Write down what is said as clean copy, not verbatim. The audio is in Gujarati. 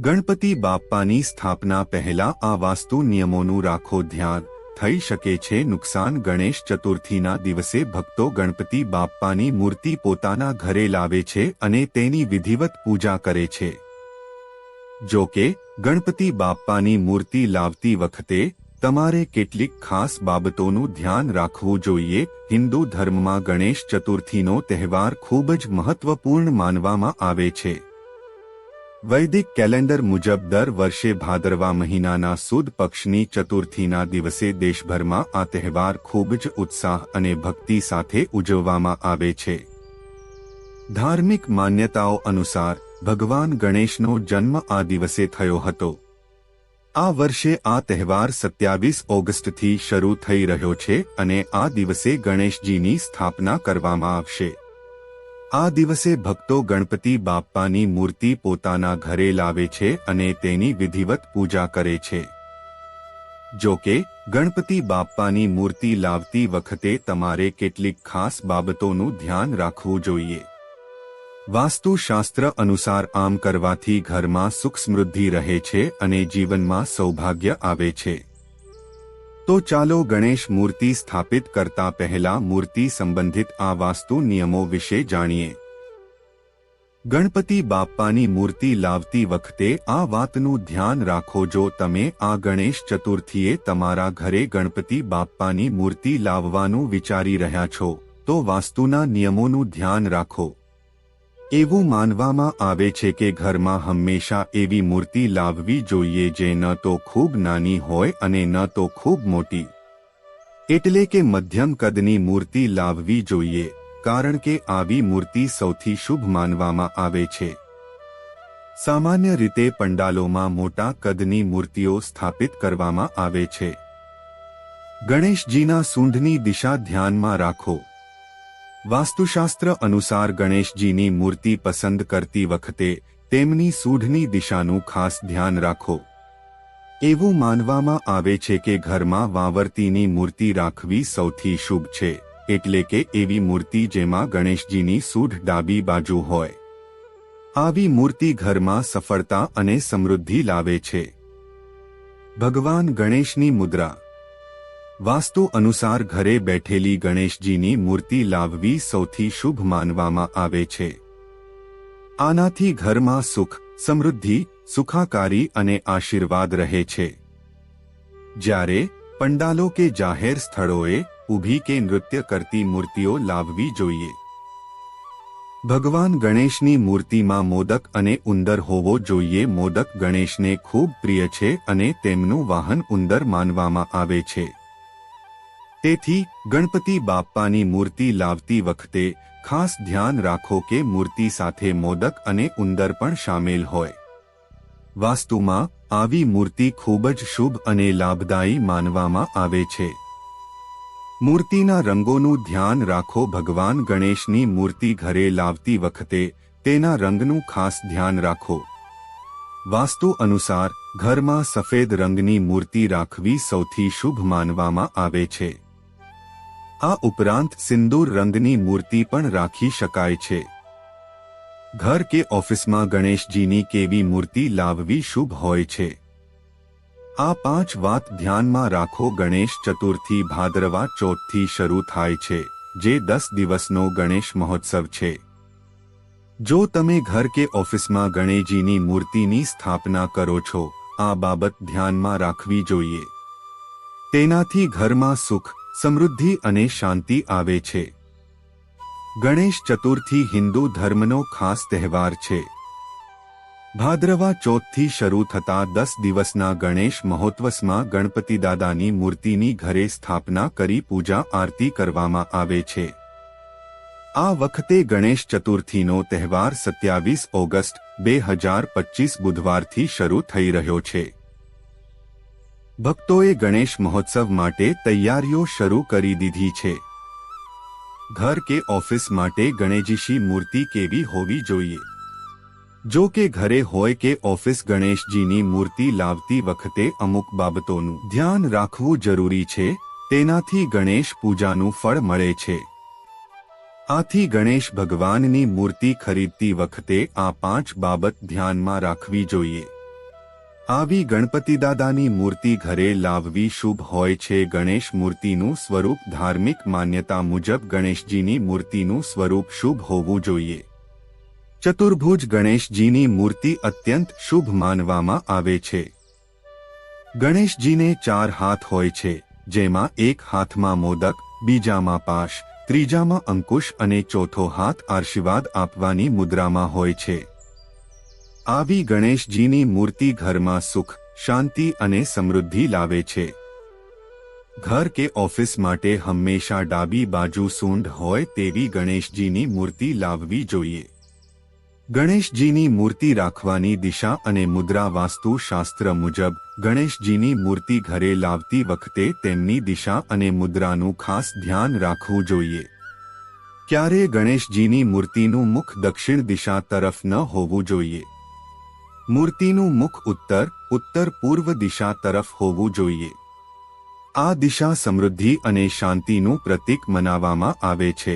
ગણપતિ બાપ્પાની સ્થાપના પહેલા આ વાસ્તુ નિયમોનું રાખો ધ્યાન. થઈ શકે છે નુકસાન. ગણેશ ચતુર્થીના દિવસે ભક્તો ગણપતિ બાપ્પાની મૂર્તિ પોતાના ઘરે લાવે છે અને તેની વિધિવત પૂજા કરે છે. જો કે ગણપતિ બાપ્પાની મૂર્તિ લાવતી વખતે તમારે કેટલીક ખાસ બાબતોનું ધ્યાન રાખવું જોઈએ. હિન્દુ ધર્મમાં ગણેશ ચતુર્થીનો તહેવાર ખૂબ જ મહત્વપૂર્ણ માનવામાં આવે છે. વૈદિક કેલેન્ડર મુજબ દર વર્ષે ભાદરવા મહિનાના સુદ પક્ષની ચતુર્થીના દિવસે દેશભરમાં આ તહેવાર ખૂબ જ ઉત્સાહ અને ભક્તિ સાથે ઉજવવામાં આવે છે. ધાર્મિક માન્યતાઓ અનુસાર ભગવાન ગણેશનો જન્મ આ દિવસે થયો હતો. આ વર્ષે આ તહેવાર 27 ઓગસ્ટથી શરૂ થઈ રહ્યો છે અને આ દિવસે ગણેશજીની સ્થાપના કરવામાં આવશે. આ દિવસે ભક્તો ગણપતિ બાપ્પાની મૂર્તિ પોતાના ઘરે લાવે છે અને તેની વિધિવત પૂજા કરે છે. જો કે ગણપતિ બાપ્પાની મૂર્તિ લાવતી વખતે તમારે કેટલીક ખાસ બાબતોનું ધ્યાન રાખવું જોઈએ. વાસ્તુશાસ્ત્ર અનુસાર આમ કરવાથી ઘરમાં સુખ સમૃદ્ધિ રહે છે અને જીવનમાં સૌભાગ્ય આવે છે. તો ચાલો ગણેશ મૂર્તિ સ્થાપિત કરતા પહેલા મૂર્તિ સંબંધિત આ વાસ્તુ નિયમો વિશે જાણીએ. ગણપતિ બાપ્પાની મૂર્તિ લાવતી વખતે આ વાતનું ધ્યાન રાખો. જો તમે આ ગણેશ ચતુર્થીએ તમારા ઘરે ગણપતિ બાપ્પાની મૂર્તિ લાવવાનું વિચારી રહ્યા છો તો વાસ્તુના નિયમોનું ધ્યાન રાખો. એવું માનવામાં આવે છે કે ઘરમાં હંમેશા એવી મૂર્તિ લાવવી જોઈએ જે ન તો ખૂબ નાની હોય અને ન તો ખૂબ મોટી, એટલે કે મધ્યમ કદની મૂર્તિ લાવવી જોઈએ, કારણ કે આવી મૂર્તિ સૌથી શુભ માનવામાં આવે છે. સામાન્ય રીતે પંડાલોમાં મોટા કદની મૂર્તિઓ સ્થાપિત કરવામાં આવે છે. ગણેશજીના સૂંઢની દિશા ધ્યાનમાં રાખો. વાસ્તુશાસ્ત્ર અનુસાર ગણેશજીની મૂર્તિ પસંદ કરતી વખતે તેમની સૂંઢની દિશાનું ખાસ ધ્યાન રાખો. એવું માનવામાં આવે છે કે ઘરમાં વાવરતીની મૂર્તિ રાખવી સૌથી શુભ છે, એટલે કે એવી મૂર્તિ જેમાં ગણેશજીની સૂંઢ ડાબી બાજુ હોય. આવી મૂર્તિ ઘરમાં સફળતા અને સમૃદ્ધિ લાવે છે. ભગવાન ગણેશની મુદ્રા. વાસ્તુ અનુસાર ઘરે બેઠેલી ગણેશજીની મૂર્તિ લાવવી સૌથી શુભ માનવામાં આવે છે. આનાથી ઘરમાં સુખ, સમૃદ્ધિ, સુખાકારી અને આશીર્વાદ રહે છે. જ્યારે પંડાલો કે જાહેર સ્થળોએ ઊભી કે નૃત્ય કરતી મૂર્તિઓ લાવવી જોઈએ. ભગવાન ગણેશની મૂર્તિમાં મોદક અને ઉંદર હોવો જોઈએ. મોદક ગણેશને ખૂબ પ્રિય છે અને તેમનું વાહન ઉંદર માનવામાં આવે છે. તેથી ગણપતિ બાપ્પાની મૂર્તિ લાવતી વખતે ખાસ ધ્યાન રાખો કે મૂર્તિ સાથે મોદક અને ઉંદર પણ શામેલ હોય. વાસ્તુમાં આવી મૂર્તિ ખૂબ જ શુભ અને લાભદાયી માનવામાં આવે છે. મૂર્તિના રંગોનું ધ્યાન રાખો. ભગવાન ગણેશની મૂર્તિ ઘરે લાવતી વખતે તેના રંગનું ખાસ ધ્યાન રાખો. વાસ્તુ અનુસાર ઘરમાં સફેદ રંગની મૂર્તિ રાખવી સૌથી શુભ માનવામાં આવે છે. આ ઉપરાંત સિંદૂર રંગની મૂર્તિ પણ રાખી શકાય છે. ઘર કે ઓફિસમાં ગણેશજીની કેવી મૂર્તિ લાવવી શુભ હોય છે? આ 5 વાત ધ્યાનમાં રાખો. ગણેશ ચતુર્થી ભાદરવા ચોથથી શરૂ થાય છે, જે 10 દિવસનો ગણેશ મહોત્સવ છે. જો તમે ઘર કે ઓફિસમાં ગણેશજીની મૂર્તિની સ્થાપના કરો છો, આ બાબત ધ્યાનમાં રાખવી જોઈએ. તેનાથી ઘરમાં સુખ, સમૃદ્ધિ અને શાંતિ આવે છે. ગણેશ ચતુર્થી હિન્દુ ધર્મનો ખાસ તહેવાર છે. ભાદરવા ચોથથી શરૂ થતા 10 દિવસના ગણેશ મહોત્સવમાં ગણપતિ દાદાની મૂર્તિની ઘરે સ્થાપના કરી પૂજા આરતી કરવામાં આવે છે. આ વખતે ગણેશ ચતુર્થીનો તહેવાર 27 ઓગસ્ટ 2025 બુધવારથી શરૂ થઈ રહ્યો છે. ભક્તોએ ગણેશ મહોત્સવ માટે તૈયારીઓ શરૂ કરી દીધી છે. ઘર કે ઓફિસ માટે ગણેશજી મૂર્તિ કેવી હોવી જોઈએ? જો કે ઘરે હોય કે ઓફિસ ગણેશજીની મૂર્તિ લાવતી વખતે અમુક બાબતોનું ધ્યાન રાખવું જરૂરી છે. તેનાથી ગણેશ પૂજાનું ફળ મળે છે. આથી ગણેશ ભગવાનની મૂર્તિ ખરીદતી વખતે આ 5 બાબત ધ્યાનમાં રાખવી જોઈએ. આવી ગણપતિદાદાની મૂર્તિ ઘરે લાવવી શુભ હોય છે. ગણેશ મૂર્તિનું સ્વરૂપ ધાર્મિક માન્યતા મુજબ ગણેશજીની મૂર્તિનું સ્વરૂપ શુભ હોવું જોઈએ. ચતુર્ભુજ ગણેશજીની મૂર્તિ અત્યંત શુભ માનવામાં આવે છે. ગણેશજીને 4 હાથ હોય છે, જેમાં એક હાથમાં મોદક, બીજામાં પાશ, ત્રીજામાં અંકુશ અને ચોથો હાથ આશીર્વાદ આપવાની મુદ્રામાં હોય છે. આવી ગણેશજીની મૂર્તિ ઘરમાં સુખ, શાંતિ અને સમૃદ્ધિ લાવે છે. ઘર કે ઓફિસ માટે હંમેશા ડાબી બાજુ સૂંઢ હોય તેવી ગણેશજીની મૂર્તિ લાવવી જોઈએ. ગણેશજીની મૂર્તિ રાખવાની દિશા અને મુદ્રા વાસ્તુ શાસ્ત્ર મુજબ ગણેશજીની મૂર્તિ ઘરે લાવતી વખતે તેમની દિશા અને મુદ્રાનું ખાસ ધ્યાન રાખવું જોઈએ. ક્યારેય ગણેશજીની મૂર્તિનું મુખ દક્ષિણ દિશા તરફ ન હોવું જોઈએ. મૂર્તિનું મુખ ઉત્તર પૂર્વ દિશા તરફ હોવું જોઈએ. આ દિશા સમૃદ્ધિ અને શાંતિનું પ્રતીક મનાવવામાં આવે છે.